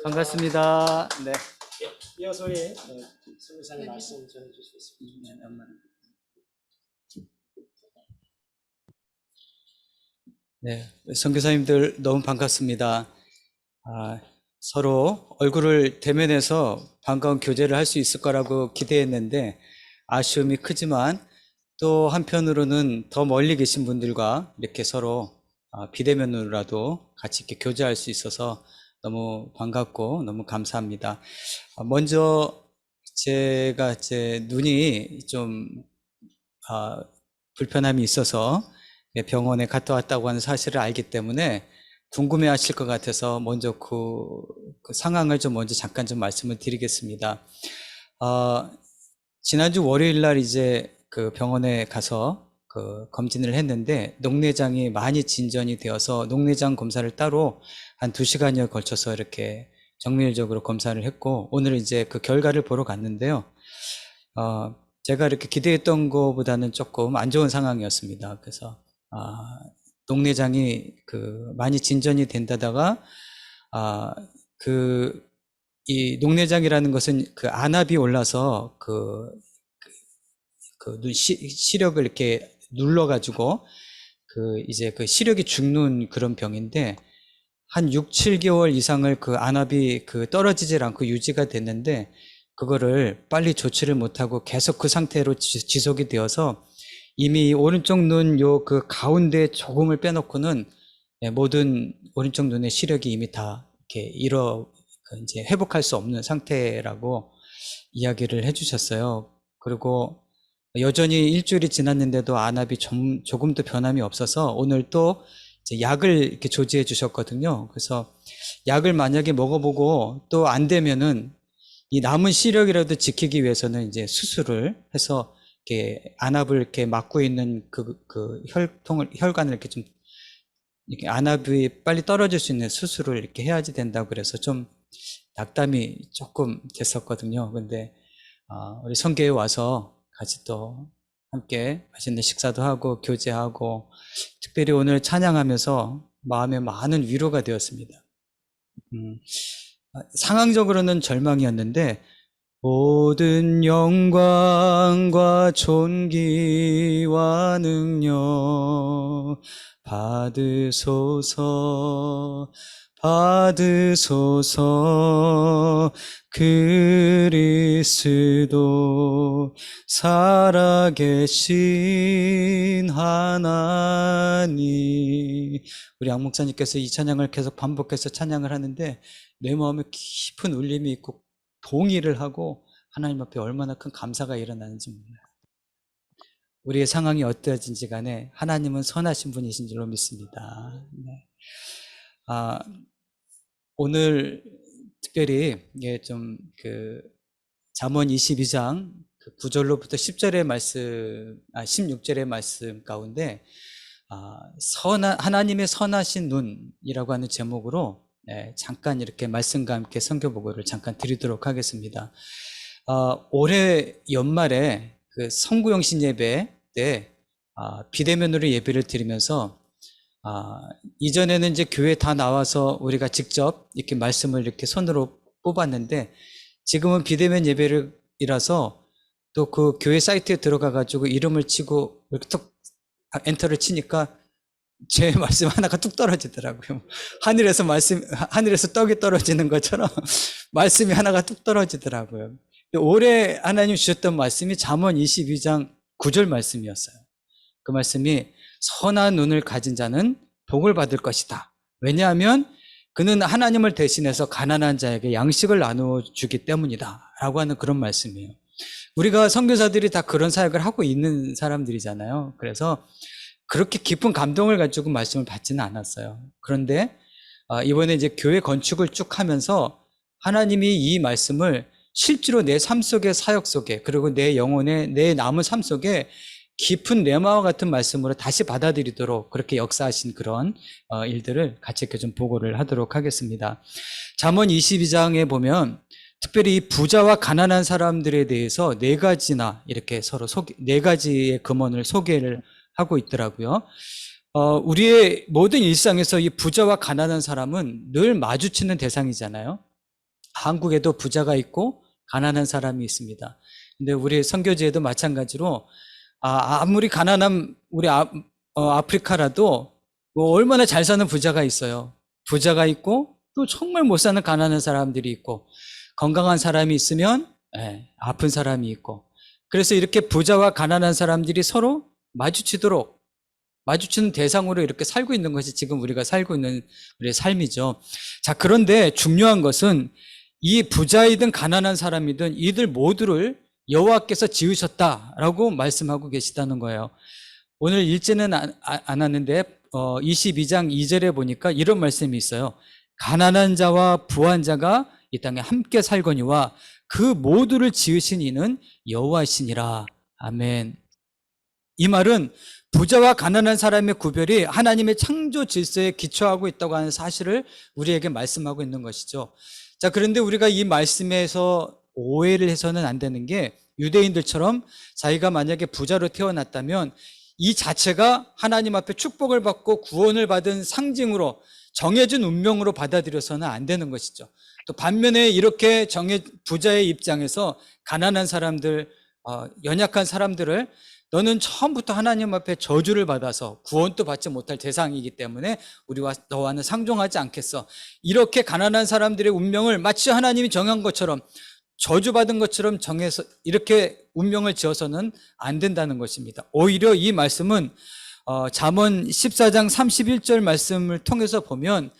반갑습니다. 네. 이어서 우리 선교사님 말씀 전해 주시겠습니다. 네, 선교사님들 너무 반갑습니다. 서로 얼굴을 대면해서 반가운 교제를 할 수 있을 거라고 기대했는데 아쉬움이 크지만 또 한편으로는 더 멀리 계신 분들과 이렇게 서로 비대면으로라도 같이 이렇게 교제할 수 있어서 너무 반갑고 너무 감사합니다. 먼저 제가 제 눈이 좀 불편함이 있어서 병원에 갔다 왔다고 하는 사실을 알기 때문에 궁금해 하실 것 같아서 먼저 그 상황을 좀 먼저 잠깐 좀 말씀을 드리겠습니다. 지난주 월요일 날 이제 그 병원에 가서 그 검진을 했는데 녹내장이 많이 진전이 되어서 녹내장 검사를 따로 한 2시간여 걸쳐서 이렇게 정밀적으로 검사를 했고 오늘 이제 그 결과를 보러 갔는데요. 제가 이렇게 기대했던 것보다는 조금 안 좋은 상황이었습니다. 그래서 녹내장이 많이 진전이 된다다가 이 녹내장이라는 것은 안압이 올라서 시력을 이렇게 눌러가지고 이제 시력이 죽는 그런 병인데 한 6, 7개월 이상을 안압이 떨어지질 않고 유지가 됐는데 그거를 빨리 조치를 못하고 계속 그 상태로 지속이 되어서 이미 오른쪽 눈 가운데 조금을 빼놓고는 모든 오른쪽 눈의 시력이 이미 다 이렇게 이제 회복할 수 없는 상태라고 이야기를 해주셨어요. 그리고 여전히 일주일이 지났는데도 안압이 조금도 변함이 없어서 오늘 또 이제 약을 이렇게 조지해 주셨거든요. 그래서 약을 만약에 먹어보고 또 안 되면은 이 남은 시력이라도 지키기 위해서는 이제 수술을 해서 이렇게 안압을 이렇게 막고 있는 혈관을 이렇게 좀 이렇게 안압이 빨리 떨어질 수 있는 수술을 이렇게 해야지 된다고 그래서 좀 낙담이 조금 됐었거든요. 근데 우리 성교에 와서 같이 또 함께 맛있는 식사도 하고 교제하고 특별히 오늘 찬양하면서 마음에 많은 위로가 되었습니다. 상황적으로는 절망이었는데 모든 영광과 존귀와 능력 받으소서 그리스도 살아계신 하나님. 우리 양 목사님께서 이 찬양을 계속 반복해서 찬양을 하는데 내 마음에 깊은 울림이 있고 동의를 하고 하나님 앞에 얼마나 큰 감사가 일어나는지 몰라요. 우리의 상황이 어떠해진지 간에 하나님은 선하신 분이신 줄로 믿습니다. 네. 오늘 특별히 잠언 22장 9절로부터 10절의 말씀, 16절의 말씀 가운데 하나님의 선하신 눈이라고 하는 제목으로 잠깐 이렇게 말씀과 함께 선교 보고를 잠깐 드리도록 하겠습니다. 올해 연말에 성구영신 예배 때 비대면으로 예배를 드리면서 이전에는 이제 교회 다 나와서 우리가 직접 이렇게 말씀을 이렇게 손으로 뽑았는데 지금은 비대면 예배이라서 또 그 교회 사이트에 들어가 가지고 이름을 치고 이렇게 툭 엔터를 치니까 제 말씀 하나가 뚝 떨어지더라고요. 하늘에서 떡이 떨어지는 것처럼 말씀이 하나가 뚝 떨어지더라고요. 올해 하나님 주셨던 말씀이 잠언 22장 9절 말씀이었어요. 그 말씀이 선한 눈을 가진 자는 복을 받을 것이다. 왜냐하면 그는 하나님을 대신해서 가난한 자에게 양식을 나누어 주기 때문이다 라고 하는 그런 말씀이에요. 우리가 선교사들이 다 그런 사역을 하고 있는 사람들이잖아요. 그래서 그렇게 깊은 감동을 가지고 말씀을 받지는 않았어요. 그런데 이번에 이제 교회 건축을 쭉 하면서 하나님이 이 말씀을 실제로 내 삶 속의 사역 속에 그리고 내 영혼의 내 남은 삶 속에 깊은 레마와 같은 말씀으로 다시 받아들이도록 그렇게 역사하신 그런 일들을 같이 이렇게 좀 보고를 하도록 하겠습니다. 잠언 22장에 보면 특별히 부자와 가난한 사람들에 대해서 4가지나 이렇게 서로 4가지의 금언을 소개를 하고 있더라고요. 우리의 모든 일상에서 이 부자와 가난한 사람은 늘 마주치는 대상이잖아요. 한국에도 부자가 있고 가난한 사람이 있습니다. 근데 우리 선교지에도 마찬가지로 아무리 가난한 우리 아프리카라도 뭐 얼마나 잘 사는 부자가 있어요. 부자가 있고 또 정말 못 사는 가난한 사람들이 있고 건강한 사람이 있으면 아픈 사람이 있고 그래서 이렇게 부자와 가난한 사람들이 서로 마주치는 대상으로 이렇게 살고 있는 것이 지금 우리가 살고 있는 우리의 삶이죠. 자, 그런데 중요한 것은 이 부자이든 가난한 사람이든 이들 모두를 여호와께서 지으셨다라고 말씀하고 계시다는 거예요. 오늘 읽지는 않았는데 22장 2절에 보니까 이런 말씀이 있어요. 가난한 자와 부한 자가 이 땅에 함께 살거니와 그 모두를 지으신 이는 여호와시니라. 아멘. 이 말은 부자와 가난한 사람의 구별이 하나님의 창조 질서에 기초하고 있다고 하는 사실을 우리에게 말씀하고 있는 것이죠. 자, 그런데 우리가 이 말씀에서 오해를 해서는 안 되는 게 유대인들처럼 자기가 만약에 부자로 태어났다면 이 자체가 하나님 앞에 축복을 받고 구원을 받은 상징으로 정해진 운명으로 받아들여서는 안 되는 것이죠. 또 반면에 이렇게 부자의 입장에서 가난한 사람들, 연약한 사람들을 너는 처음부터 하나님 앞에 저주를 받아서 구원도 받지 못할 대상이기 때문에 우리와 너와는 상종하지 않겠어. 이렇게 가난한 사람들의 운명을 마치 하나님이 정한 것처럼 저주받은 것처럼 정해서 이렇게 운명을 지어서는 안 된다는 것입니다. 오히려 이 말씀은 잠언 14장 31절 말씀을 통해서 보면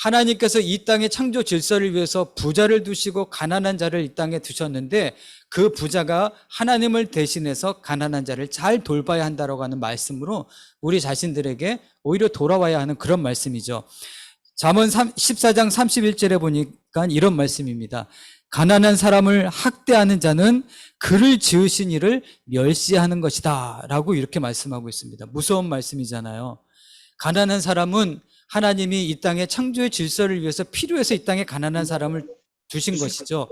하나님께서 이 땅의 창조 질서를 위해서 부자를 두시고 가난한 자를 이 땅에 두셨는데 그 부자가 하나님을 대신해서 가난한 자를 잘 돌봐야 한다라고 하는 말씀으로 우리 자신들에게 오히려 돌아와야 하는 그런 말씀이죠. 잠언 14장 31절에 보니까 이런 말씀입니다. 가난한 사람을 학대하는 자는 그를 지으신 이를 멸시하는 것이다 라고 이렇게 말씀하고 있습니다. 무서운 말씀이잖아요. 가난한 사람은 하나님이 이 땅의 창조의 질서를 위해서 필요해서 이 땅에 가난한 사람을 두신 것이죠.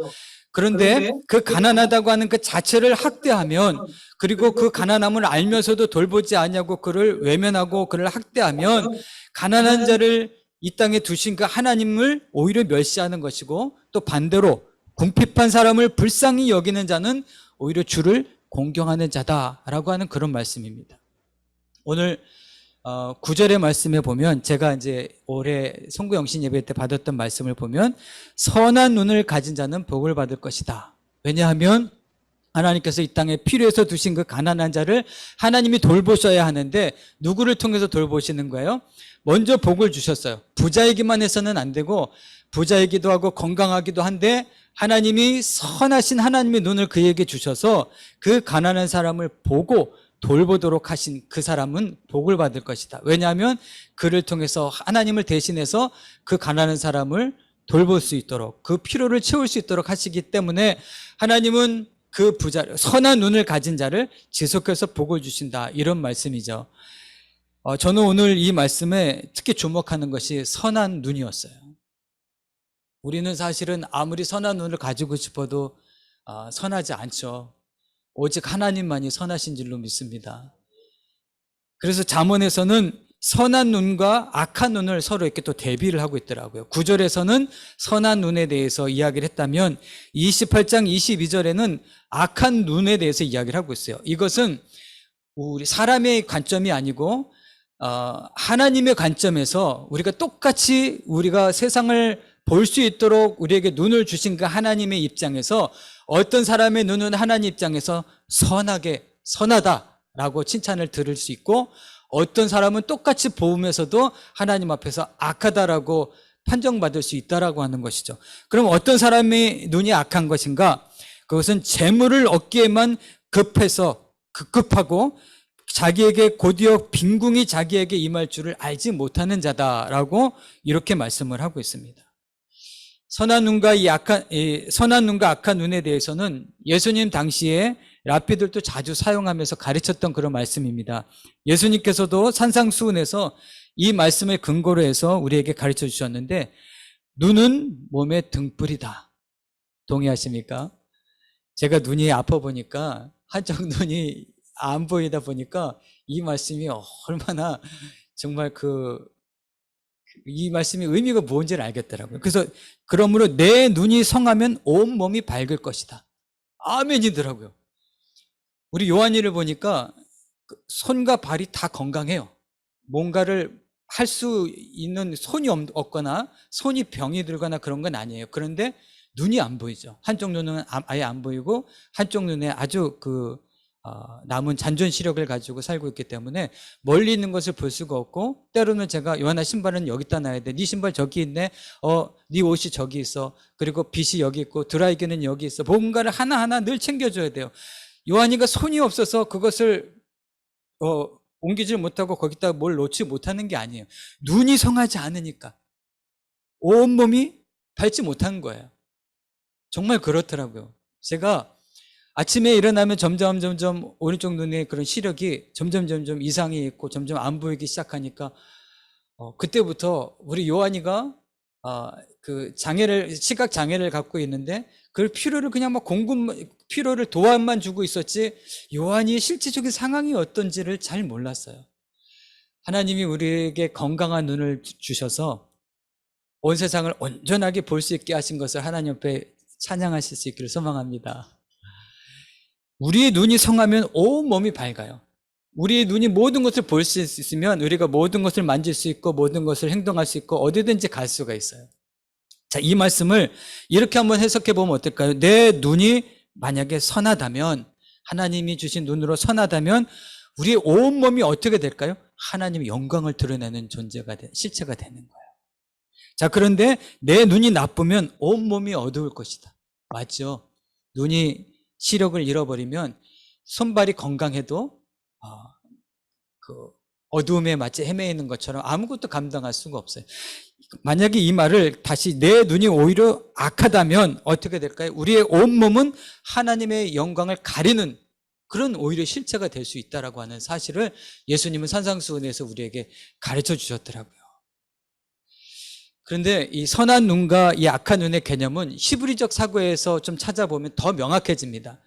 그런데 그 가난하다고 하는 그 자체를 학대하면, 그리고 그 가난함을 알면서도 돌보지 않냐고 그를 외면하고 그를 학대하면 가난한 자를 이 땅에 두신 그 하나님을 오히려 멸시하는 것이고, 또 반대로 궁핍한 사람을 불쌍히 여기는 자는 오히려 주를 공경하는 자다라고 하는 그런 말씀입니다. 오늘 9절의 말씀에 보면 제가 이제 올해 송구영신 예배 때 받았던 말씀을 보면 선한 눈을 가진 자는 복을 받을 것이다. 왜냐하면 하나님께서 이 땅에 필요해서 두신 그 가난한 자를 하나님이 돌보셔야 하는데 누구를 통해서 돌보시는 거예요? 먼저 복을 주셨어요. 부자이기만 해서는 안 되고 부자이기도 하고 건강하기도 한데 하나님이 선하신 하나님의 눈을 그에게 주셔서 그 가난한 사람을 보고 돌보도록 하신 그 사람은 복을 받을 것이다. 왜냐하면 그를 통해서 하나님을 대신해서 그 가난한 사람을 돌볼 수 있도록 그 필요를 채울 수 있도록 하시기 때문에 하나님은 그 부자를, 선한 눈을 가진 자를 지속해서 복을 주신다, 이런 말씀이죠. 저는 오늘 이 말씀에 특히 주목하는 것이 선한 눈이었어요. 우리는 사실은 아무리 선한 눈을 가지고 싶어도 선하지 않죠. 오직 하나님만이 선하신 줄로 믿습니다. 그래서 잠언에서는 선한 눈과 악한 눈을 서로 이렇게 또 대비를 하고 있더라고요. 9절에서는 선한 눈에 대해서 이야기를 했다면 28장 22절에는 악한 눈에 대해서 이야기를 하고 있어요. 이것은 우리 사람의 관점이 아니고 하나님의 관점에서 우리가 똑같이 우리가 세상을 볼 수 있도록 우리에게 눈을 주신 그 하나님의 입장에서 어떤 사람의 눈은 하나님 입장에서 선하다라고 칭찬을 들을 수 있고, 어떤 사람은 똑같이 보면서도 하나님 앞에서 악하다라고 판정받을 수 있다라고 하는 것이죠. 그럼 어떤 사람의 눈이 악한 것인가? 그것은 재물을 얻기에만 급하고 자기에게 곧이어 빈궁이 자기에게 임할 줄을 알지 못하는 자다라고 이렇게 말씀을 하고 있습니다. 선한 눈과 악한 눈에 대해서는 예수님 당시에 랍비들도 자주 사용하면서 가르쳤던 그런 말씀입니다. 예수님께서도 산상수훈에서 이 말씀을 근거로 해서 우리에게 가르쳐 주셨는데, 눈은 몸의 등불이다. 동의하십니까? 제가 눈이 아파 보니까 한쪽 눈이 안 보이다 보니까 이 말씀이 얼마나 정말 이 말씀이 의미가 뭔지를 알겠더라고요. 그래서 그러므로 내 눈이 성하면 온 몸이 밝을 것이다. 아멘이더라고요. 우리 요한이를 보니까 손과 발이 다 건강해요. 뭔가를 할 수 있는 손이 없거나 손이 병이 들거나 그런 건 아니에요. 그런데 눈이 안 보이죠. 한쪽 눈은 아예 안 보이고 한쪽 눈에 아주 남은 잔존 시력을 가지고 살고 있기 때문에 멀리 있는 것을 볼 수가 없고, 때로는 제가 요한아 신발은 여기다 놔야 돼. 네 신발 저기 있네. 네 옷이 저기 있어. 그리고 빗이 여기 있고 드라이기는 여기 있어. 뭔가를 하나하나 늘 챙겨줘야 돼요. 요한이가 손이 없어서 그것을 옮기질 못하고 거기다 뭘 놓지 못하는 게 아니에요. 눈이 성하지 않으니까 온몸이 밟지 못한 거예요. 정말 그렇더라고요. 제가 아침에 일어나면 점점 오른쪽 눈에 그런 시력이 점점 이상이 있고 점점 안 보이기 시작하니까 그때부터 우리 요한이가 시각 장애를 갖고 있는데 그 피로를 그냥 막 피로를 도안만 주고 있었지 요한이의 실질적인 상황이 어떤지를 잘 몰랐어요. 하나님이 우리에게 건강한 눈을 주셔서 온 세상을 온전하게 볼 수 있게 하신 것을 하나님 앞에 찬양하실 수 있기를 소망합니다. 우리의 눈이 성하면 온 몸이 밝아요. 우리의 눈이 모든 것을 볼 수 있으면 우리가 모든 것을 만질 수 있고 모든 것을 행동할 수 있고 어디든지 갈 수가 있어요. 자, 이 말씀을 이렇게 한번 해석해 보면 어떨까요? 내 눈이 만약에 선하다면, 하나님이 주신 눈으로 선하다면 우리의 온 몸이 어떻게 될까요? 하나님의 영광을 드러내는 실체가 되는 거예요. 자, 그런데 내 눈이 나쁘면 온 몸이 어두울 것이다. 맞죠? 눈이 시력을 잃어버리면 손발이 건강해도 어두움에 마치 헤매이는 것처럼 아무것도 감당할 수가 없어요. 만약에 이 말을 다시 내 눈이 오히려 악하다면 어떻게 될까요? 우리의 온몸은 하나님의 영광을 가리는 그런 오히려 실체가 될 수 있다라고 하는 사실을 예수님은 산상수훈에서 우리에게 가르쳐 주셨더라고요. 그런데 이 선한 눈과 이 악한 눈의 개념은 히브리적 사고에서 좀 찾아보면 더 명확해집니다.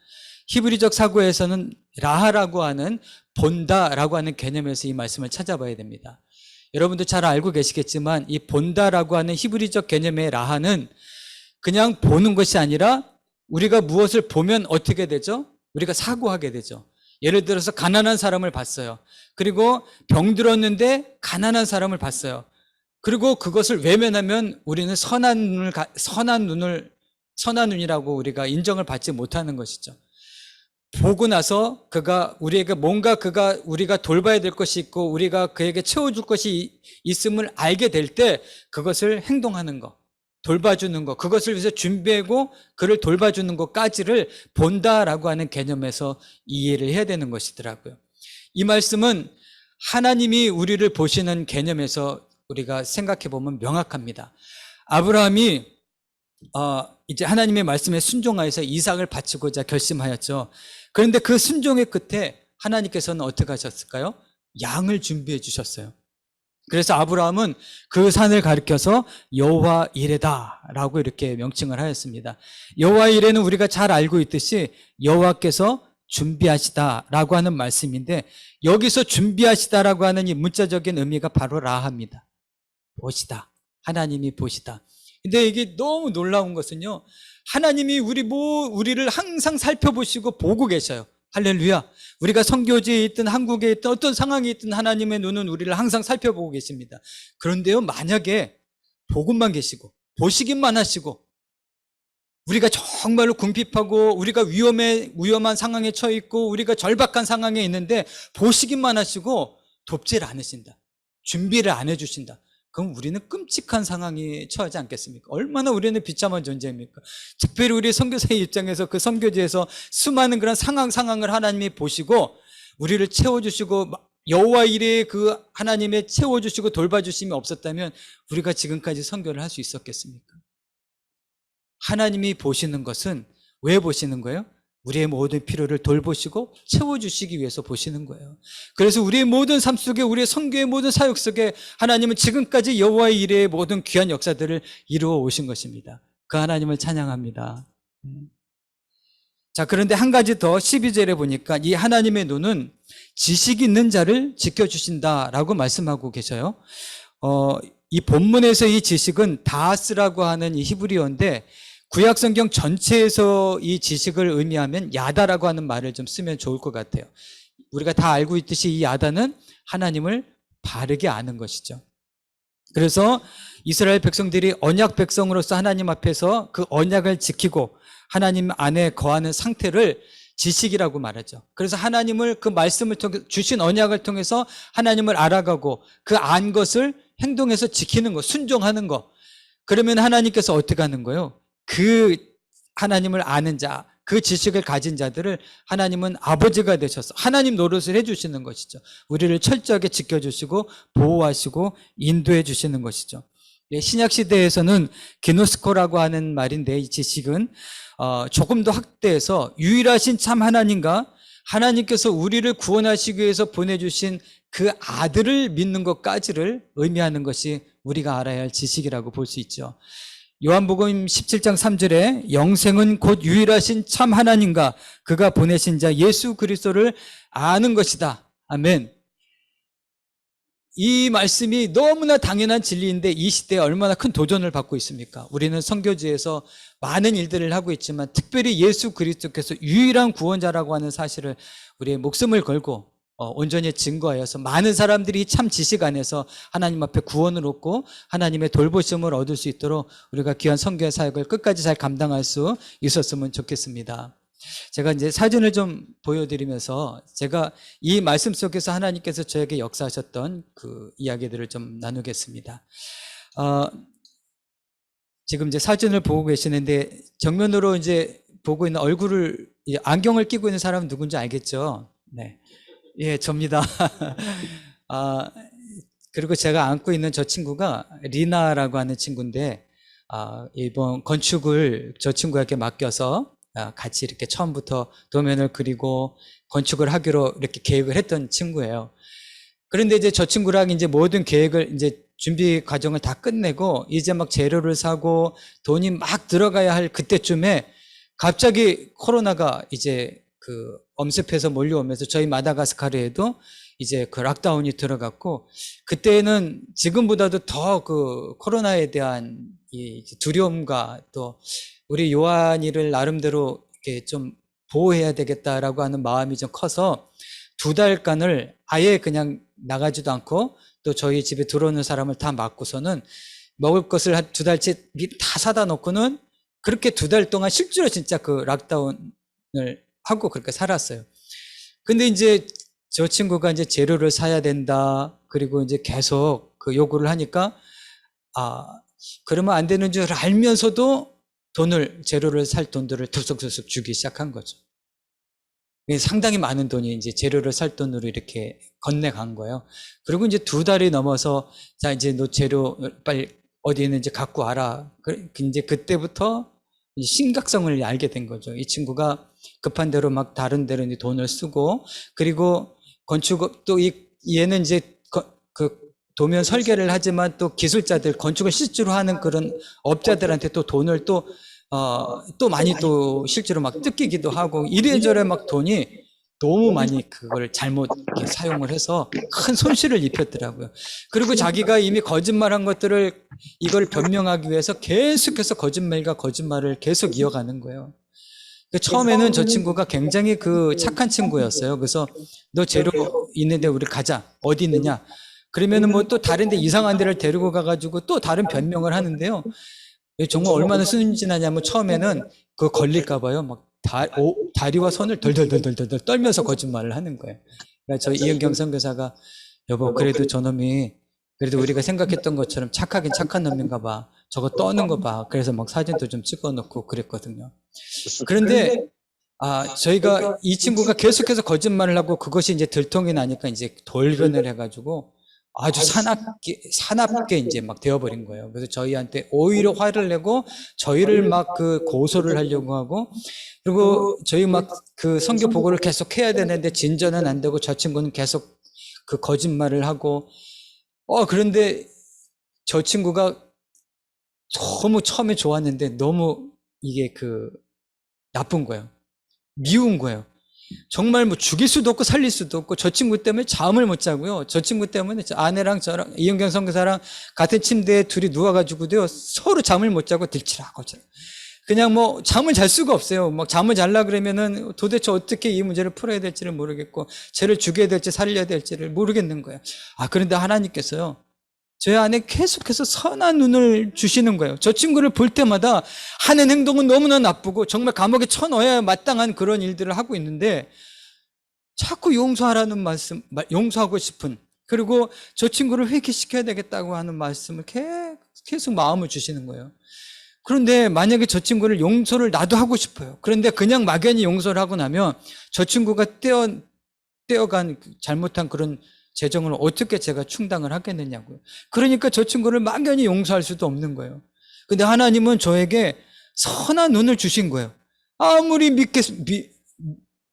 히브리적 사고에서는 라하라고 하는 본다라고 하는 개념에서 이 말씀을 찾아봐야 됩니다. 여러분도 잘 알고 계시겠지만 이 본다라고 하는 히브리적 개념의 라하는 그냥 보는 것이 아니라 우리가 무엇을 보면 어떻게 되죠? 우리가 사고하게 되죠. 예를 들어서 가난한 사람을 봤어요. 그리고 병들었는데 가난한 사람을 봤어요. 그리고 그것을 외면하면 우리는 선한 눈이라고 우리가 인정을 받지 못하는 것이죠. 보고 나서 우리가 돌봐야 될 것이 있고 우리가 그에게 채워줄 것이 있음을 알게 될 때 그것을 행동하는 것, 돌봐주는 것, 그것을 위해서 준비하고 그를 돌봐주는 것까지를 본다라고 하는 개념에서 이해를 해야 되는 것이더라고요. 이 말씀은 하나님이 우리를 보시는 개념에서 우리가 생각해 보면 명확합니다. 아브라함이 이제 하나님의 말씀에 순종하여서 이삭을 바치고자 결심하였죠. 그런데 그 순종의 끝에 하나님께서는 어떻게 하셨을까요? 양을 준비해 주셨어요. 그래서 아브라함은 그 산을 가리켜서 여호와 이레다라고 이렇게 명칭을 하였습니다. 여호와 이레는 우리가 잘 알고 있듯이 여호와께서 준비하시다라고 하는 말씀인데, 여기서 준비하시다라고 하는 이 문자적인 의미가 바로 라합니다. 보시다. 하나님이 보시다. 근데 이게 너무 놀라운 것은요, 하나님이 우리를 항상 살펴보시고 보고 계셔요. 할렐루야. 우리가 선교지에 있든 한국에 있든 어떤 상황에 있든 하나님의 눈은 우리를 항상 살펴보고 계십니다. 그런데요, 만약에 보고만 계시고 보시기만 하시고 우리가 정말로 궁핍하고 우리가 위험한 상황에 처해 있고 우리가 절박한 상황에 있는데 보시기만 하시고 돕질 않으신다. 준비를 안 해주신다. 그럼 우리는 끔찍한 상황에 처하지 않겠습니까? 얼마나 우리는 비참한 존재입니까? 특별히 우리 선교사의 입장에서 그 선교지에서 수많은 그런 상황을 하나님이 보시고 우리를 채워주시고 여호와 이레의 그 하나님의 채워주시고 돌봐주심이 없었다면 우리가 지금까지 선교를 할 수 있었겠습니까? 하나님이 보시는 것은 왜 보시는 거예요? 우리의 모든 필요를 돌보시고 채워주시기 위해서 보시는 거예요. 그래서 우리의 모든 삶 속에, 우리의 선교의 모든 사역 속에 하나님은 지금까지 여호와의 이레의 모든 귀한 역사들을 이루어 오신 것입니다. 그 하나님을 찬양합니다. 자, 그런데 한 가지 더 12절에 보니까 이 하나님의 눈은 지식 있는 자를 지켜주신다라고 말씀하고 계셔요. 이 본문에서 이 지식은 다스라고 하는 이 히브리어인데 구약 성경 전체에서 이 지식을 의미하면 야다라고 하는 말을 좀 쓰면 좋을 것 같아요. 우리가 다 알고 있듯이 이 야다는 하나님을 바르게 아는 것이죠. 그래서 이스라엘 백성들이 언약 백성으로서 하나님 앞에서 그 언약을 지키고 하나님 안에 거하는 상태를 지식이라고 말하죠. 그래서 하나님을 그 말씀을 통해 주신 언약을 통해서 하나님을 알아가고 그 안 것을 행동해서 지키는 것, 순종하는 것. 그러면 하나님께서 어떻게 하는 거예요? 그 하나님을 아는 자, 그 지식을 가진 자들을 하나님은 아버지가 되셔서 하나님 노릇을 해주시는 것이죠. 우리를 철저하게 지켜주시고 보호하시고 인도해 주시는 것이죠. 신약 시대에서는 기노스코라고 하는 말인데 이 지식은 조금 더 확대해서 유일하신 참 하나님과 하나님께서 우리를 구원하시기 위해서 보내주신 그 아들을 믿는 것까지를 의미하는 것이 우리가 알아야 할 지식이라고 볼 수 있죠. 요한복음 17장 3절에 영생은 곧 유일하신 참 하나님과 그가 보내신 자 예수 그리스도를 아는 것이다. 아멘. 이 말씀이 너무나 당연한 진리인데 이 시대에 얼마나 큰 도전을 받고 있습니까? 우리는 선교지에서 많은 일들을 하고 있지만 특별히 예수 그리스도께서 유일한 구원자라고 하는 사실을 우리의 목숨을 걸고 온전히 증거하여서 많은 사람들이 참 지식 안에서 하나님 앞에 구원을 얻고 하나님의 돌보심을 얻을 수 있도록 우리가 귀한 선교의 사역을 끝까지 잘 감당할 수 있었으면 좋겠습니다. 제가 이제 사진을 좀 보여드리면서 제가 이 말씀 속에서 하나님께서 저에게 역사하셨던 그 이야기들을 좀 나누겠습니다. 지금 이제 사진을 보고 계시는데 정면으로 이제 보고 있는 얼굴을 안경을 끼고 있는 사람은 누군지 알겠죠? 네. 예, 접니다. 그리고 제가 안고 있는 저 친구가 리나라고 하는 친구인데, 이번 건축을 저 친구에게 맡겨서 같이 이렇게 처음부터 도면을 그리고 건축을 하기로 이렇게 계획을 했던 친구예요. 그런데 이제 저 친구랑 이제 모든 계획을 이제 준비 과정을 다 끝내고 이제 막 재료를 사고 돈이 막 들어가야 할 그때쯤에 갑자기 코로나가 이제 그 엄습해서 몰려오면서 저희 마다가스카르에도 이제 그 락다운이 들어갔고 그때는 지금보다도 더 그 코로나에 대한 이 두려움과 또 우리 요한이를 나름대로 이렇게 좀 보호해야 되겠다라고 하는 마음이 좀 커서 2달간을 아예 그냥 나가지도 않고 또 저희 집에 들어오는 사람을 다 막고서는 먹을 것을 한 2달치 다 사다 놓고는 그렇게 2달 동안 실제로 진짜 그 락다운을 하고 그렇게 살았어요. 근데 이제 저 친구가 이제 재료를 사야 된다. 그리고 이제 계속 그 요구를 하니까, 그러면 안 되는 줄 알면서도 재료를 살 돈들을 들썩들썩 주기 시작한 거죠. 상당히 많은 돈이 이제 재료를 살 돈으로 이렇게 건네간 거예요. 그리고 이제 2달이 넘어서, 자, 이제 너 재료 빨리 어디 있는지 갖고 와라. 이제 그때부터 심각성을 알게 된 거죠. 이 친구가 급한 대로 막 다른 데로 이제 돈을 쓰고, 그리고 건축, 또 얘는 이제 그 도면 설계를 하지만 또 기술자들, 건축을 실제로 하는 그런 업자들한테 또 돈을 또 많이 또 실제로 막 뜯기기도 하고 이래저래 막 돈이 너무 많이 그걸 잘못 사용을 해서 큰 손실을 입혔더라고요. 그리고 자기가 이미 거짓말한 것들을 이걸 변명하기 위해서 계속해서 거짓말과 거짓말을 계속 이어가는 거예요. 처음에는 저 친구가 굉장히 그 착한 친구였어요. 그래서 너 재료 있는데 우리 가자. 어디 있느냐? 그러면은 뭐 또 다른 데 이상한 데를 데리고 가가지고 또 다른 변명을 하는데요. 정말 얼마나 순진하냐면 처음에는 그거 걸릴까봐요. 막 다리와 손을 덜덜덜덜덜 떨면서 거짓말을 하는 거예요. 그러니까 저 이은경 선교사가 여보 그래도 저놈이 그래도 우리가 생각했던 것처럼 착하긴 착한 놈인가 봐. 저거 떠는 거 봐. 그래서 막 사진도 좀 찍어놓고 그랬거든요. 그런데 저희가 이 친구가 계속해서 거짓말을 하고 그것이 이제 들통이 나니까 이제 돌변을 해가지고 아주 사납게 이제 막 되어버린 거예요. 그래서 저희한테 오히려 화를 내고 저희를 막 그 고소를 하려고 하고 그리고 저희 막 그 선교 보고를 계속 해야 되는데 진전은 안 되고 저 친구는 계속 그 거짓말을 하고 그런데 저 친구가 너무 처음에 좋았는데 너무 이게 그 나쁜 거예요. 미운 거예요. 정말 뭐 죽일 수도 없고 살릴 수도 없고 저 친구 때문에 잠을 못 자고요. 저 친구 때문에 아내랑 저랑 이은경 선교사랑 같은 침대에 둘이 누워가지고도요 서로 잠을 못 자고 들치라고 그냥 뭐 잠을 잘 수가 없어요. 막 잠을 잘라 그러면은 도대체 어떻게 이 문제를 풀어야 될지를 모르겠고 쟤를 죽여야 될지 살려야 될지를 모르겠는 거예요. 그런데 하나님께서요 제 안에 계속해서 선한 눈을 주시는 거예요. 저 친구를 볼 때마다 하는 행동은 너무나 나쁘고 정말 감옥에 쳐넣어야 마땅한 그런 일들을 하고 있는데 자꾸 용서하라는 말씀, 용서하고 싶은, 그리고 저 친구를 회개시켜야 되겠다고 하는 말씀을 계속 마음을 주시는 거예요. 그런데 만약에 저 친구를 용서를 나도 하고 싶어요. 그런데 그냥 막연히 용서를 하고 나면 저 친구가 떼어간 잘못한 그런 재정을 어떻게 제가 충당을 하겠느냐고요. 그러니까 저 친구를 막연히 용서할 수도 없는 거예요. 근데 하나님은 저에게 선한 눈을 주신 거예요. 아무리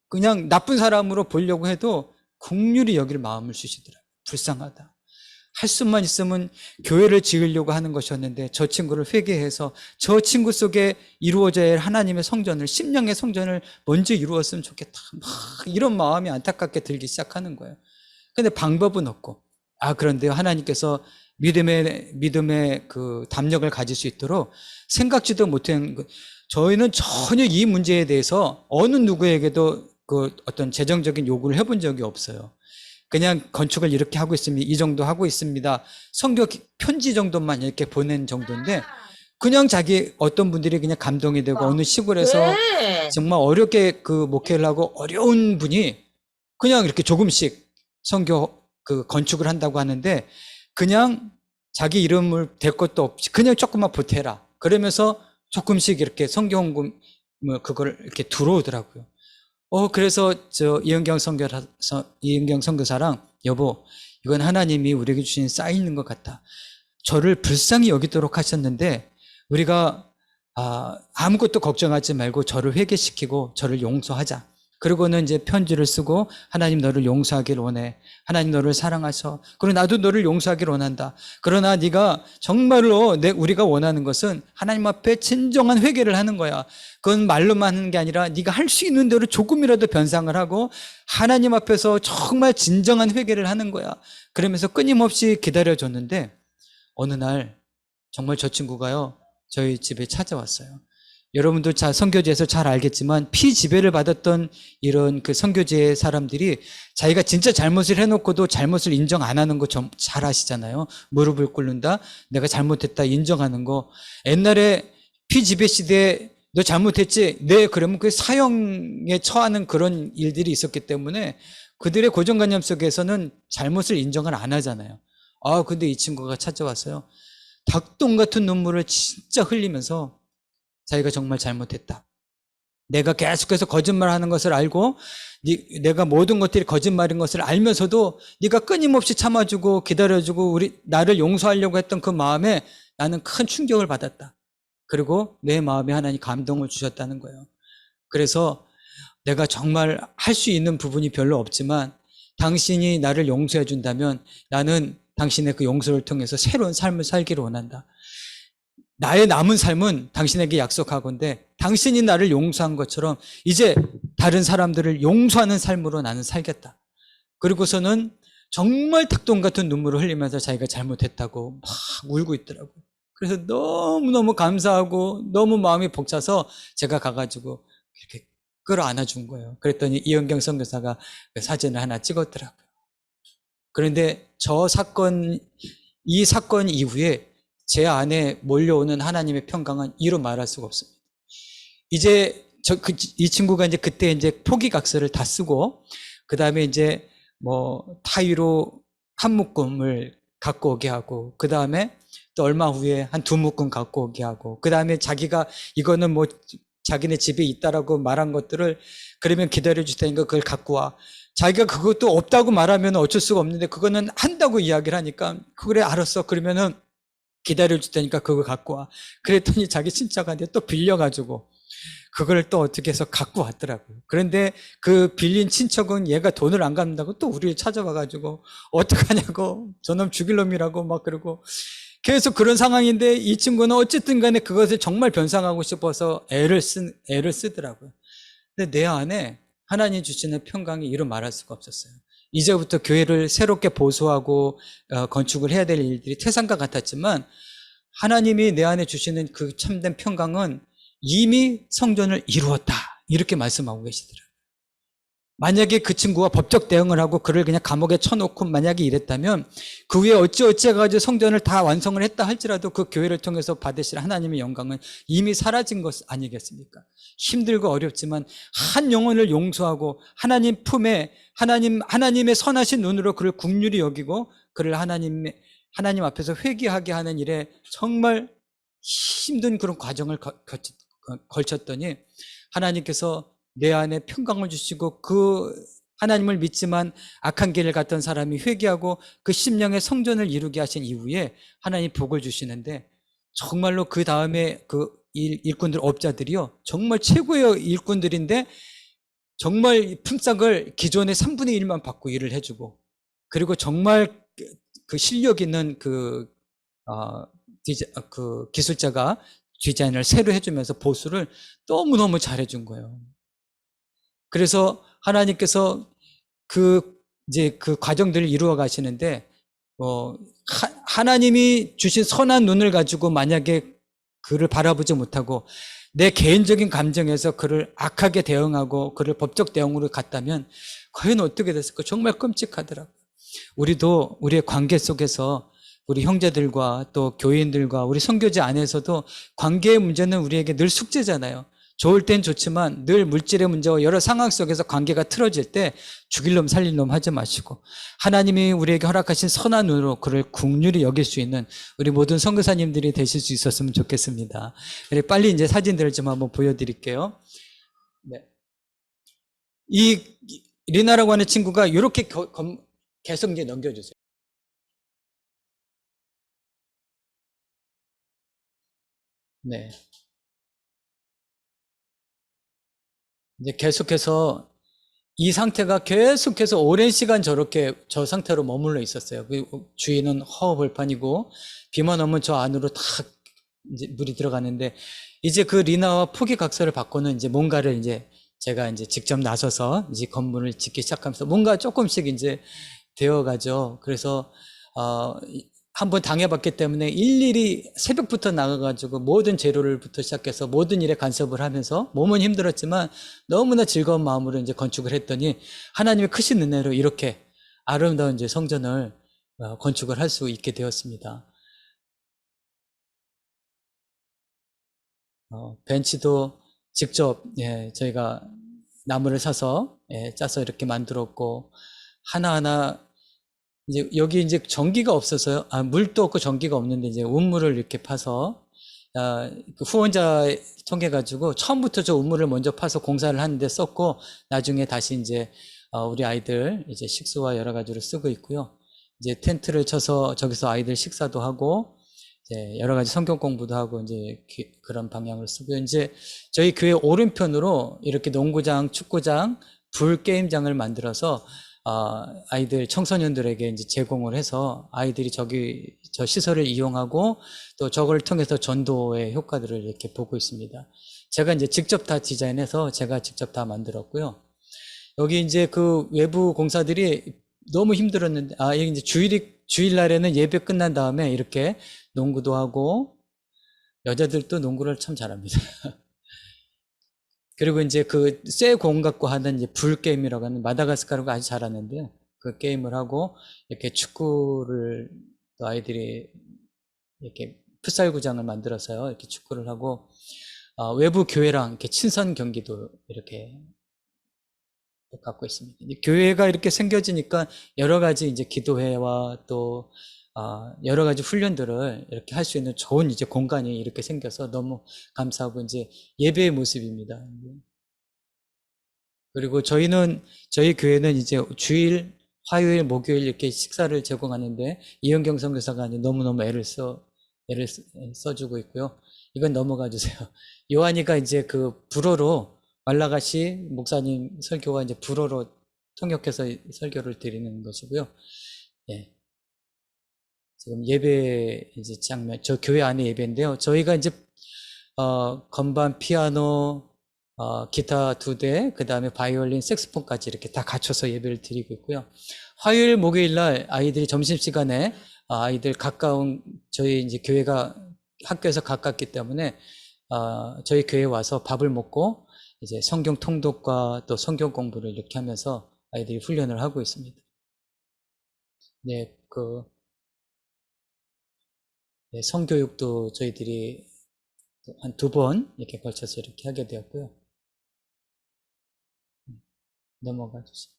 그냥 나쁜 사람으로 보려고 해도 긍휼히 여길 마음을 주시더라고요. 불쌍하다. 할 수만 있으면 교회를 지으려고 하는 것이었는데 저 친구를 회개해서 저 친구 속에 이루어져야 할 하나님의 성전을, 심령의 성전을 먼저 이루었으면 좋겠다. 막 이런 마음이 안타깝게 들기 시작하는 거예요. 근데 방법은 없고, 그런데 하나님께서 믿음의 그 담력을 가질 수 있도록 생각지도 못한, 저희는 전혀 이 문제에 대해서 어느 누구에게도 그 어떤 재정적인 요구를 해본 적이 없어요. 그냥 건축을 이렇게 하고 있습니다. 이 정도 하고 있습니다. 선교 편지 정도만 이렇게 보낸 정도인데, 그냥 어떤 분들이 그냥 감동이 되고 어느 시골에서 정말 어렵게 그 목회를 하고 어려운 분이 그냥 이렇게 조금씩 선교 그 건축을 한다고 하는데 그냥 자기 이름을 댈 것도 없이 그냥 조금만 보태라 그러면서 조금씩 이렇게 선교 헌금 그걸 이렇게 들어오더라고요. 그래서 이은경 선교사랑 여보, 이건 하나님이 우리에게 주신 쌓이는 것 같다. 저를 불쌍히 여기도록 하셨는데 우리가 아무것도 걱정하지 말고 저를 회개시키고 저를 용서하자. 그리고는 이제 편지를 쓰고 하나님 너를 용서하길 원해. 하나님 너를 사랑하셔. 그리고 나도 너를 용서하길 원한다. 그러나 네가 정말로 우리가 원하는 것은 하나님 앞에 진정한 회개를 하는 거야. 그건 말로만 하는 게 아니라 네가 할 수 있는 대로 조금이라도 변상을 하고 하나님 앞에서 정말 진정한 회개를 하는 거야. 그러면서 끊임없이 기다려줬는데 어느 날 정말 저 친구가요 저희 집에 찾아왔어요. 여러분도 선교지에서 잘 알겠지만 피지배를 받았던 이런 그 선교지의 사람들이 자기가 진짜 잘못을 해놓고도 잘못을 인정 안 하는 거 잘 아시잖아요. 무릎을 꿇는다, 내가 잘못했다 인정하는 거. 옛날에 피지배 시대에 너 잘못했지? 네, 그러면 그 사형에 처하는 그런 일들이 있었기 때문에 그들의 고정관념 속에서는 잘못을 인정을 안 하잖아요. 근데 이 친구가 찾아왔어요. 닭똥 같은 눈물을 진짜 흘리면서 자기가 정말 잘못했다. 내가 계속해서 거짓말하는 것을 알고 내가 모든 것들이 거짓말인 것을 알면서도 네가 끊임없이 참아주고 기다려주고 나를 용서하려고 했던 그 마음에 나는 큰 충격을 받았다. 그리고 내 마음에 하나님 감동을 주셨다는 거예요. 그래서 내가 정말 할 수 있는 부분이 별로 없지만 당신이 나를 용서해 준다면 나는 당신의 그 용서를 통해서 새로운 삶을 살기를 원한다. 나의 남은 삶은 당신에게 약속하건대 당신이 나를 용서한 것처럼 이제 다른 사람들을 용서하는 삶으로 나는 살겠다. 그리고서는 정말 닭똥 같은 눈물을 흘리면서 자기가 잘못했다고 막 울고 있더라고요. 그래서 너무너무 감사하고 너무 마음이 벅차서 제가 가가지고 이렇게 끌어안아 준 거예요. 그랬더니 이은경 선교사가 그 사진을 하나 찍었더라고요. 그런데 이 사건 이후에 제 안에 몰려오는 하나님의 평강은 이루 말할 수가 없습니다. 이제 이 친구가 이제 그때 이제 포기각서를 다 쓰고 그 다음에 이제 타이로 한 묶음을 갖고 오게 하고 그 다음에 또 얼마 후에 한 2묶음 갖고 오게 하고 그 다음에 자기가 이거는 자기네 집에 있다라고 말한 것들을 그러면 기다려줄 테니까 그걸 갖고 와. 자기가 그것도 없다고 말하면 어쩔 수가 없는데 그거는 한다고 이야기를 하니까 그래 알았어. 그러면은 기다려줄 테니까 그거 갖고 와. 그랬더니 자기 친척한테 또 빌려가지고 그걸 또 어떻게 해서 갖고 왔더라고요. 그런데 그 빌린 친척은 얘가 돈을 안 갚는다고 또 우리를 찾아와가지고 어떡하냐고 저놈 죽일 놈이라고 막 그러고 계속 그런 상황인데 이 친구는 어쨌든 간에 그것을 정말 변상하고 싶어서 애를 쓰더라고요. 근데 내 안에 하나님 주시는 평강이 이루 말할 수가 없었어요. 이제부터 교회를 새롭게 보수하고 건축을 해야 될 일들이 태산과 같았지만 하나님이 내 안에 주시는 그 참된 평강은 이미 성전을 이루었다. 이렇게 말씀하고 계시더라고요. 만약에 그 친구가 법적 대응을 하고 그를 그냥 감옥에 쳐놓고 만약에 이랬다면 그 위에 어찌어찌 해가지고 성전을 다 완성을 했다 할지라도 그 교회를 통해서 받으실 하나님의 영광은 이미 사라진 것 아니겠습니까? 힘들고 어렵지만 한 영혼을 용서하고 하나님 품에 하나님의 선하신 눈으로 그를 긍휼히 여기고 그를 하나님 앞에서 회개하게 하는 일에 정말 힘든 그런 과정을 걸쳤더니 하나님께서 내 안에 평강을 주시고 그 하나님을 믿지만 악한 길을 갔던 사람이 회개하고 그 심령의 성전을 이루게 하신 이후에 하나님 복을 주시는데 정말로 그 다음에 그 일꾼들 업자들이요 정말 최고의 일꾼들인데 정말 품삯을 기존의 3분의 1만 받고 일을 해주고 그리고 정말 그 실력 있는 그 기술자가 디자인을 새로 해주면서 보수를 너무너무 잘해준 거예요. 그래서 하나님께서 이제 그 과정들을 이루어 가시는데, 하나님이 주신 선한 눈을 가지고 만약에 그를 바라보지 못하고 내 개인적인 감정에서 그를 악하게 대응하고 그를 법적 대응으로 갔다면 과연 어떻게 됐을까? 정말 끔찍하더라고요. 우리도 우리의 관계 속에서 우리 형제들과 또 교인들과 우리 선교제 안에서도 관계의 문제는 우리에게 늘 숙제잖아요. 좋을 땐 좋지만 늘 물질의 문제와 여러 상황 속에서 관계가 틀어질 때 죽일 놈 살릴 놈 하지 마시고 하나님이 우리에게 허락하신 선한 눈으로 그를 긍휼히 여길 수 있는 우리 모든 선교사님들이 되실 수 있었으면 좋겠습니다. 빨리 이제 사진들을 좀 한번 보여드릴게요. 네. 이 리나라고 하는 친구가 이렇게 계속 이제 넘겨주세요. 네. 이제 계속해서 이 상태가 계속해서 오랜 시간 저 상태로 머물러 있었어요. 그 주위는 허허벌판이고 비만 오면 저 안으로 다 이제 물이 들어가는데 이제 그 리나와 포기각서를 받고는 이제 뭔가를 이제 제가 이제 직접 나서서 이제 건물을 짓기 시작하면서 뭔가 조금씩 이제 되어가죠. 그래서 한번 당해봤기 때문에 일일이 새벽부터 나가가지고 모든 재료를부터 시작해서 모든 일에 간섭을 하면서 몸은 힘들었지만 너무나 즐거운 마음으로 이제 건축을 했더니 하나님의 크신 은혜로 이렇게 아름다운 이제 성전을 건축을 할 수 있게 되었습니다. 벤치도 직접 저희가 나무를 사서 짜서 이렇게 만들었고 하나하나 이제 여기 이제 전기가 없어서요. 물도 없고 전기가 없는데 이제 우물을 이렇게 파서 그 후원자 통해 가지고 처음부터 저 우물을 먼저 파서 공사를 하는데 썼고 나중에 다시 이제 우리 아이들 이제 식수와 여러 가지로 쓰고 있고요. 이제 텐트를 쳐서 저기서 아이들 식사도 하고 이제 여러 가지 성경 공부도 하고 이제 그런 방향을 쓰고 이제 저희 교회 오른편으로 이렇게 농구장, 축구장, 불 게임장을 만들어서 아이들 청소년들에게 이제 제공을 해서 아이들이 저 시설을 이용하고 또 저걸 통해서 전도의 효과들을 이렇게 보고 있습니다. 제가 이제 직접 다 디자인해서 제가 직접 다 만들었고요. 여기 이제 그 외부 공사들이 너무 힘들었는데, 여기 이제 주일날에는 예배 끝난 다음에 이렇게 농구도 하고, 여자들도 농구를 참 잘합니다. 그리고 이제 그 쇠 공 갖고 하는 이제 불 게임이라고 하는 마다가스카르가 아주 잘하는데요. 그 게임을 하고, 이렇게 축구를 또 아이들이 이렇게 풋살구장을 만들어서요. 이렇게 축구를 하고, 외부 교회랑 이렇게 친선 경기도 이렇게 갖고 있습니다. 교회가 이렇게 생겨지니까 여러 가지 이제 기도회와 또 여러 가지 훈련들을 이렇게 할 수 있는 좋은 이제 공간이 이렇게 생겨서 너무 감사하고 이제 예배의 모습입니다. 그리고 저희 교회는 이제 주일, 화요일, 목요일 이렇게 식사를 제공하는데 이현경 선교사가 너무너무 애를 써주고 있고요. 이건 넘어가 주세요. 요한이가 이제 그 불어로 말라가시 목사님 설교와 이제 불어로 통역해서 설교를 드리는 것이고요. 예. 지금 예배 이제 장면, 저 교회 안에 예배인데요. 저희가 이제 건반, 피아노, 기타 2대, 그 다음에 바이올린, 색스폰까지 이렇게 다 갖춰서 예배를 드리고 있고요. 화요일, 목요일 날 아이들이 점심시간에 아이들 가까운 저희 이제 교회가 학교에서 가깝기 때문에 저희 교회에 와서 밥을 먹고 이제 성경 통독과 또 성경 공부를 이렇게 하면서 아이들이 훈련을 하고 있습니다. 네, 네, 성교육도 저희들이 한 2번 이렇게 걸쳐서 이렇게 하게 되었고요. 넘어가 주세요.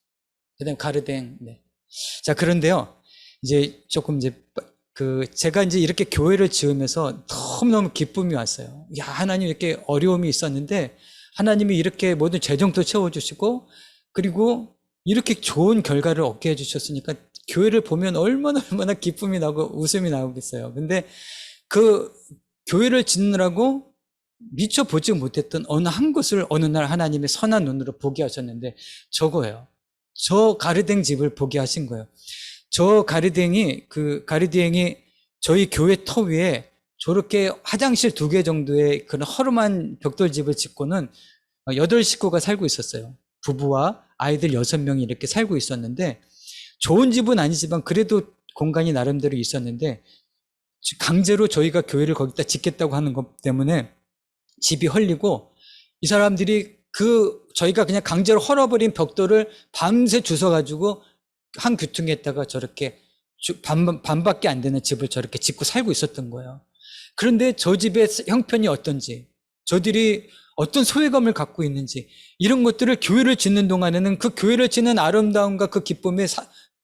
그 다음 가르댕, 네. 자, 그런데요, 이제 조금 이제 제가 이제 이렇게 교회를 지으면서 너무너무 기쁨이 왔어요. 야, 하나님 이렇게 어려움이 있었는데, 하나님이 이렇게 모든 재정도 채워주시고, 그리고 이렇게 좋은 결과를 얻게 해주셨으니까, 교회를 보면 얼마나 기쁨이 나고 웃음이 나오겠어요. 근데 그 교회를 짓느라고 미처 보지 못했던 어느 한 곳을 어느 날 하나님의 선한 눈으로 보게 하셨는데, 저거예요. 저 가르댕 집을 보게 하신 거예요. 저 가르댕이 저희 교회 터 위에 저렇게 화장실 2개 정도의 그런 허름한 벽돌집을 짓고는 8식구가 살고 있었어요. 부부와 아이들 6명이 이렇게 살고 있었는데, 좋은 집은 아니지만 그래도 공간이 나름대로 있었는데, 강제로 저희가 교회를 거기다 짓겠다고 하는 것 때문에 집이 헐리고, 이 사람들이 저희가 그냥 강제로 헐어버린 벽돌을 밤새 주워가지고 한 귀퉁이에다가 저렇게 반밖에 안 되는 집을 저렇게 짓고 살고 있었던 거예요. 그런데 저 집의 형편이 어떤지, 저들이 어떤 소외감을 갖고 있는지, 이런 것들을 교회를 짓는 동안에는 그 교회를 짓는 아름다움과 그 기쁨에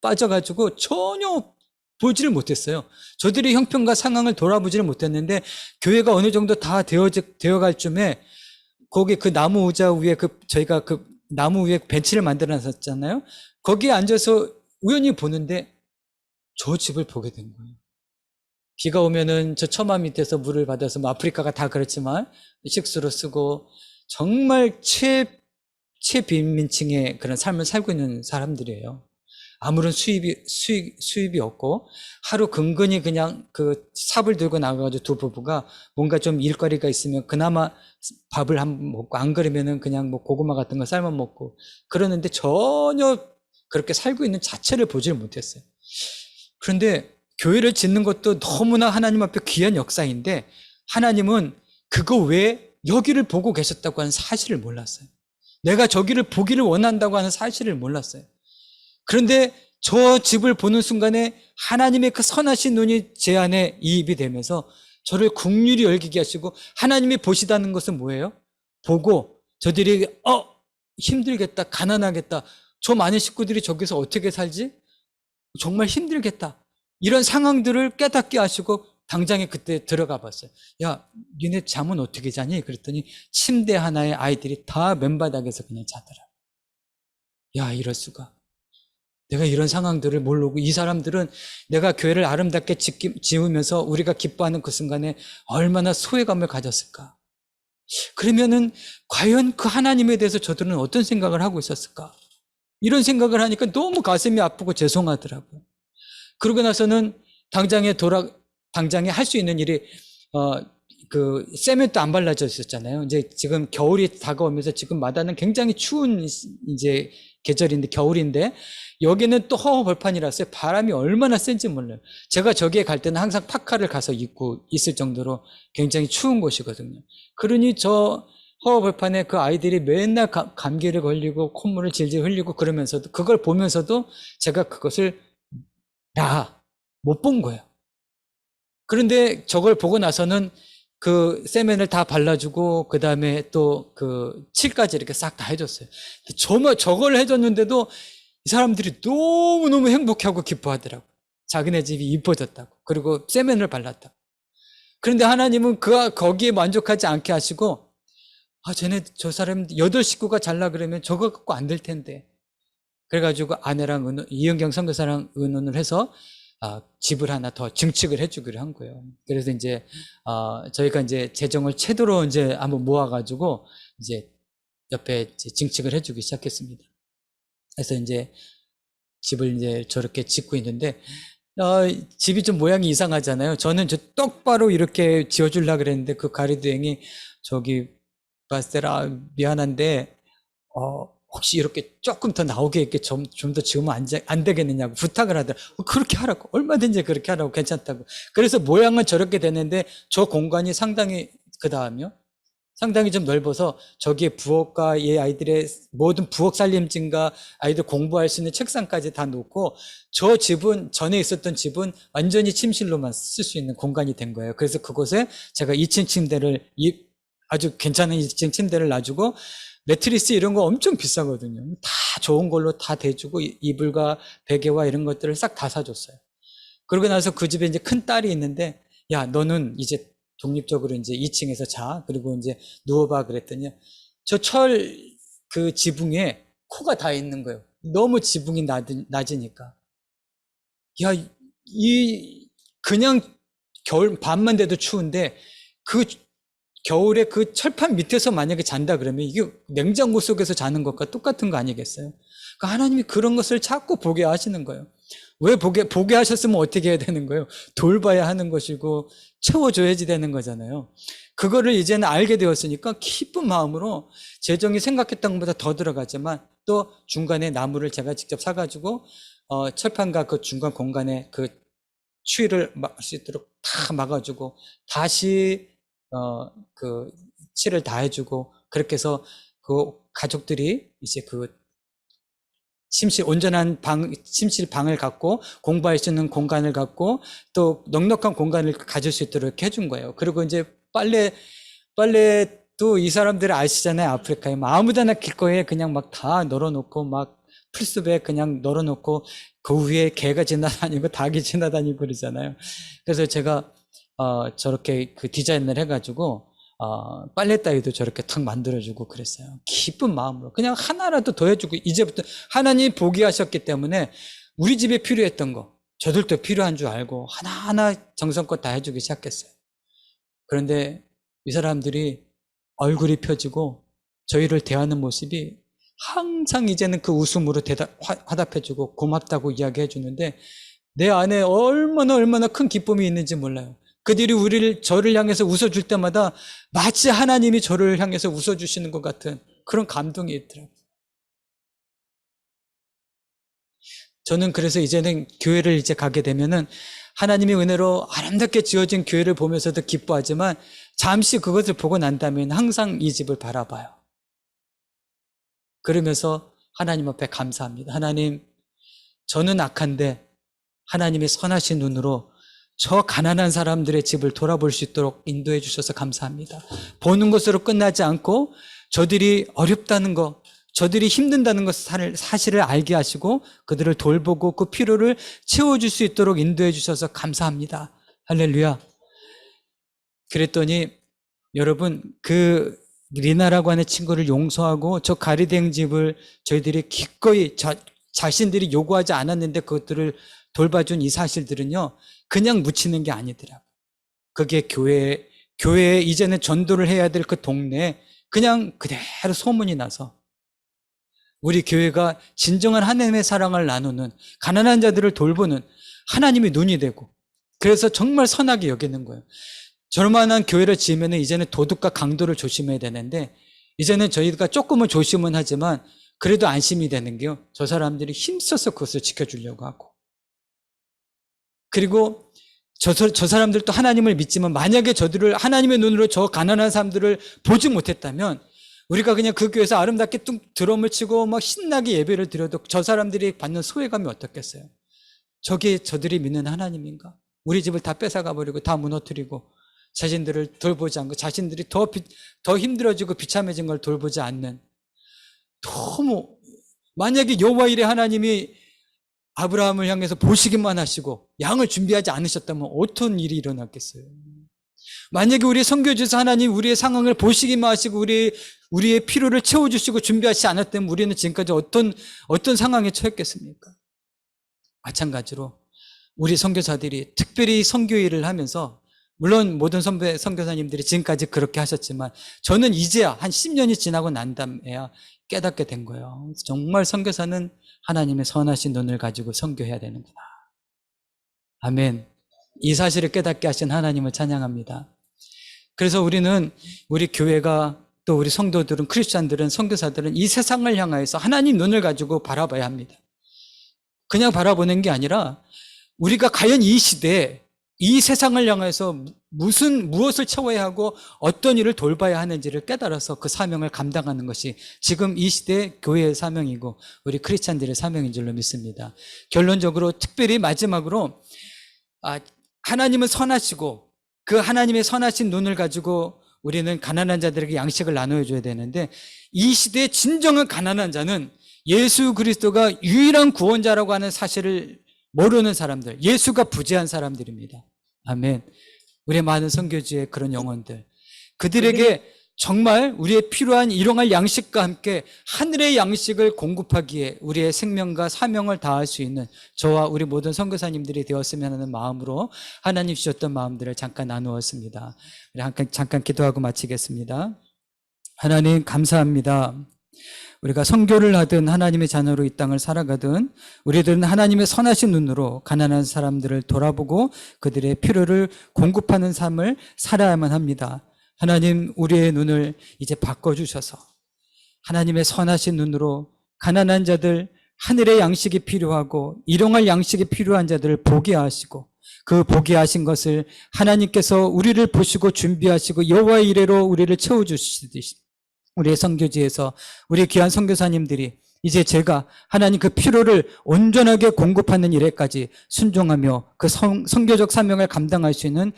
빠져가지고 전혀 보지를 못했어요. 저들의 형편과 상황을 돌아보지를 못했는데, 교회가 어느 정도 다 되어갈 쯤에 거기 그 나무 의자 위에 저희가 그 나무 위에 벤치를 만들어 놨었잖아요. 거기에 앉아서 우연히 보는데 저 집을 보게 된 거예요. 비가 오면은 저 처마 밑에서 물을 받아서, 뭐 아프리카가 다 그렇지만 식수로 쓰고, 정말 최빈민층의 그런 삶을 살고 있는 사람들이에요. 아무런 수입이 없고, 하루 근근히 그냥 그 삽을 들고 나가가지고 두 부부가 뭔가 좀 일거리가 있으면 그나마 밥을 한번 먹고, 안 그러면은 그냥 뭐 고구마 같은 거 삶아 먹고 그러는데, 전혀 그렇게 살고 있는 자체를 보질 못했어요. 그런데 교회를 짓는 것도 너무나 하나님 앞에 귀한 역사인데, 하나님은 그거 외에 여기를 보고 계셨다고 하는 사실을 몰랐어요. 내가 저기를 보기를 원한다고 하는 사실을 몰랐어요. 그런데 저 집을 보는 순간에 하나님의 그 선하신 눈이 제 안에 이입이 되면서 저를 긍휼히 여기게 하시고, 하나님이 보시다는 것은 뭐예요? 보고 저들이 힘들겠다, 가난하겠다, 저 많은 식구들이 저기서 어떻게 살지? 정말 힘들겠다, 이런 상황들을 깨닫게 하시고 당장에 그때 들어가 봤어요. 야, 니네 잠은 어떻게 자니? 그랬더니 침대 하나에 아이들이 다 맨바닥에서 그냥 자더라. 야, 이럴 수가. 내가 이런 상황들을 모르고, 이 사람들은 내가 교회를 아름답게 지으면서 우리가 기뻐하는 그 순간에 얼마나 소외감을 가졌을까? 그러면은 과연 그 하나님에 대해서 저들은 어떤 생각을 하고 있었을까? 이런 생각을 하니까 너무 가슴이 아프고 죄송하더라고요. 그러고 나서는 당장에 할 수 있는 일이, 세면도 안 발라져 있었잖아요. 이제 지금 겨울이 다가오면서 지금 마다는 굉장히 추운 이제 계절인데, 겨울인데, 여기는 또 허허벌판이라서 바람이 얼마나 센지 몰라요. 제가 저기에 갈 때는 항상 파카를 가서 입고 있을 정도로 굉장히 추운 곳이거든요. 그러니 저 허허벌판에 그 아이들이 맨날 감기를 걸리고 콧물을 질질 흘리고 그러면서도, 그걸 보면서도 제가 그것을 못 본 거예요. 그런데 저걸 보고 나서는 그 세면을 다 발라주고, 그 다음에 또 그 칠까지 이렇게 싹 다 해줬어요. 저걸 해줬는데도 이 사람들이 너무너무 행복해하고 기뻐하더라고요. 자기네 집이 이뻐졌다고, 그리고 세면을 발랐다고. 그런데 하나님은 거기에 만족하지 않게 하시고, 저 사람 8식구가 잘라 그러면 저거 갖고 안 될 텐데. 그래가지고 아내랑 이은경 선교사랑 의논을 해서 집을 하나 더 증축을 해주기로 한 거예요. 그래서 이제 저희가 이제 재정을 최대로 이제 한번 모아가지고 이제 옆에 이제 증축을 해주기 시작했습니다. 그래서 이제 집을 이제 저렇게 짓고 있는데, 집이 좀 모양이 이상하잖아요. 저는 똑바로 이렇게 지어주려고 그랬는데, 그 가리두행이 저기 바스테라 미안한데 혹시 이렇게 조금 더 나오게 이렇게 좀 더 지으면 안 되겠느냐고 부탁을 하더라고요. 그렇게 하라고. 얼마든지 그렇게 하라고. 괜찮다고. 그래서 모양은 저렇게 되는데 저 공간이 상당히 그다음이요. 상당히 좀 넓어서 저기에 부엌과 이 아이들의 모든 부엌 살림증과 아이들 공부할 수 있는 책상까지 다 놓고 저 집은 전에 있었던 집은 완전히 침실로만 쓸 수 있는 공간이 된 거예요. 그래서 그곳에 제가 2층 침대를 아주 괜찮은 2층 침대를 놔주고 매트리스 이런 거 엄청 비싸거든요. 다 좋은 걸로 다 대주고 이불과 베개와 이런 것들을 싹 다 사줬어요. 그러고 나서 그 집에 이제 큰 딸이 있는데 야 너는 이제 독립적으로 이제 2층에서 자. 그리고 이제 누워봐 그랬더니 저 그 지붕에 코가 다 있는 거예요. 너무 지붕이 낮으니까. 야, 그냥 겨울 밤만 돼도 추운데 그 겨울에 그 철판 밑에서 만약에 잔다 그러면 이게 냉장고 속에서 자는 것과 똑같은 거 아니겠어요? 그러니까 하나님이 그런 것을 자꾸 보게 하시는 거예요. 왜 보게 하셨으면 어떻게 해야 되는 거예요? 돌봐야 하는 것이고 채워줘야지 되는 거잖아요. 그거를 이제는 알게 되었으니까 기쁜 마음으로 재정이 생각했던 것보다 더 들어갔지만 또 중간에 나무를 제가 직접 사가지고 철판과 그 중간 공간에 그 추위를 막을 수 있도록 다 막아주고 다시 그 칠을 다 해주고 그렇게 해서 그 가족들이 이제 그 온전한 침실 방을 갖고 공부할 수 있는 공간을 갖고 또 넉넉한 공간을 가질 수 있도록 이렇게 해준 거예요. 그리고 이제 빨래도 이 사람들을 아시잖아요. 아프리카에 아무데나 길거리에 그냥 막 다 널어놓고 막 풀숲에 그냥 널어놓고 그 위에 개가 지나다니고 닭이 지나다니고 그러잖아요. 그래서 제가 저렇게 그 디자인을 해가지고 빨래 따위도 저렇게 탁 만들어주고 그랬어요. 기쁜 마음으로 그냥 하나라도 더 해주고 이제부터 하나님이 보게 하셨기 때문에 우리 집에 필요했던 거 저들도 필요한 줄 알고 하나하나 정성껏 다 해주기 시작했어요. 그런데 이 사람들이 얼굴이 펴지고 저희를 대하는 모습이 항상 이제는 그 웃음으로 화답해주고 고맙다고 이야기해주는데 내 안에 얼마나 큰 기쁨이 있는지 몰라요. 그들이 저를 향해서 웃어줄 때마다 마치 하나님이 저를 향해서 웃어주시는 것 같은 그런 감동이 있더라고요. 저는 그래서 이제는 교회를 이제 가게 되면은 하나님의 은혜로 아름답게 지어진 교회를 보면서도 기뻐하지만 잠시 그것을 보고 난 다음에는 항상 이 집을 바라봐요. 그러면서 하나님 앞에 감사합니다. 하나님, 저는 악한데 하나님의 선하신 눈으로 저 가난한 사람들의 집을 돌아볼 수 있도록 인도해 주셔서 감사합니다. 보는 것으로 끝나지 않고 저들이 어렵다는 것, 저들이 힘든다는 것 사실을 알게 하시고 그들을 돌보고 그 필요를 채워줄 수 있도록 인도해 주셔서 감사합니다. 할렐루야. 그랬더니 여러분 그 리나라고 하는 친구를 용서하고 저 가리댕 집을 저희들이 기꺼이 자신들이 요구하지 않았는데 그것들을 돌봐준 이 사실들은요 그냥 묻히는 게 아니더라고요. 그게 교회에 이제는 전도를 해야 될 그 동네에 그냥 그대로 소문이 나서 우리 교회가 진정한 하나님의 사랑을 나누는 가난한 자들을 돌보는 하나님의 눈이 되고 그래서 정말 선하게 여기는 거예요. 저만한 교회를 지으면 이제는 도덕과 강도를 조심해야 되는데 이제는 저희가 조금은 조심은 하지만 그래도 안심이 되는 게요. 저 사람들이 힘써서 그것을 지켜주려고 하고 그리고 저 사람들도 하나님을 믿지만 만약에 저들을 하나님의 눈으로 저 가난한 사람들을 보지 못했다면 우리가 그냥 그 교회에서 아름답게 뚝 드럼을 치고 막 신나게 예배를 드려도 저 사람들이 받는 소외감이 어떻겠어요? 저게 저들이 믿는 하나님인가? 우리 집을 다 뺏어가 버리고 다 무너뜨리고 자신들을 돌보지 않고 자신들이 더 힘들어지고 비참해진 걸 돌보지 않는 너무 만약에 여호와 일의 하나님이 아브라함을 향해서 보시기만 하시고 양을 준비하지 않으셨다면 어떤 일이 일어났겠어요? 만약에 우리 선교주에서 하나님 우리의 상황을 보시기만 하시고 우리의 필요를 채워주시고 준비하지 않았다면 우리는 지금까지 어떤 상황에 처했겠습니까? 마찬가지로 우리 선교사들이 특별히 선교 일을 하면서 물론 모든 선교사님들이 지금까지 그렇게 하셨지만 저는 이제야 한 10년이 지나고 난 다음에야 깨닫게 된 거예요. 정말 선교사는 하나님의 선하신 눈을 가지고 선교해야 되는구나. 아멘. 이 사실을 깨닫게 하신 하나님을 찬양합니다. 그래서 우리는 우리 교회가 또 우리 성도들은, 크리스찬들은, 선교사들은 이 세상을 향하여서 하나님 눈을 가지고 바라봐야 합니다. 그냥 바라보는 게 아니라 우리가 과연 이 시대에 이 세상을 향해서 무엇을 채워야 하고 어떤 일을 돌봐야 하는지를 깨달아서 그 사명을 감당하는 것이 지금 이 시대의 교회의 사명이고 우리 크리스찬들의 사명인 줄로 믿습니다. 결론적으로 특별히 마지막으로 하나님은 선하시고 그 하나님의 선하신 눈을 가지고 우리는 가난한 자들에게 양식을 나눠줘야 되는데, 이 시대의 진정한 가난한 자는 예수 그리스도가 유일한 구원자라고 하는 사실을 모르는 사람들, 예수가 부재한 사람들입니다. 아멘. 우리의 많은 선교지의 그런 영혼들, 그들에게 정말 우리의 필요한 일용할 양식과 함께 하늘의 양식을 공급하기에 우리의 생명과 사명을 다할 수 있는 저와 우리 모든 선교사님들이 되었으면 하는 마음으로 하나님 주셨던 마음들을 잠깐 나누었습니다. 우리 잠깐 기도하고 마치겠습니다. 하나님 감사합니다. 우리가 선교를 하든 하나님의 자녀로 이 땅을 살아가든 우리들은 하나님의 선하신 눈으로 가난한 사람들을 돌아보고 그들의 필요를 공급하는 삶을 살아야만 합니다. 하나님, 우리의 눈을 이제 바꿔주셔서 하나님의 선하신 눈으로 가난한 자들, 하늘의 양식이 필요하고 일용할 양식이 필요한 자들을 보게 하시고, 그 보게 하신 것을 하나님께서 우리를 보시고 준비하시고 여호와의 이레로 우리를 채워주시듯이 우리의 선교지에서 우리 귀한 선교사님들이 이제 제가 하나님 그 필요를 온전하게 공급하는 일에까지 순종하며 그 선교적 사명을 감당할 수 있는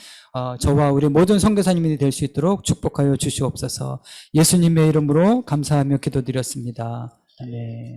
저와 우리 모든 선교사님이 될 수 있도록 축복하여 주시옵소서. 예수님의 이름으로 감사하며 기도드렸습니다. 아멘.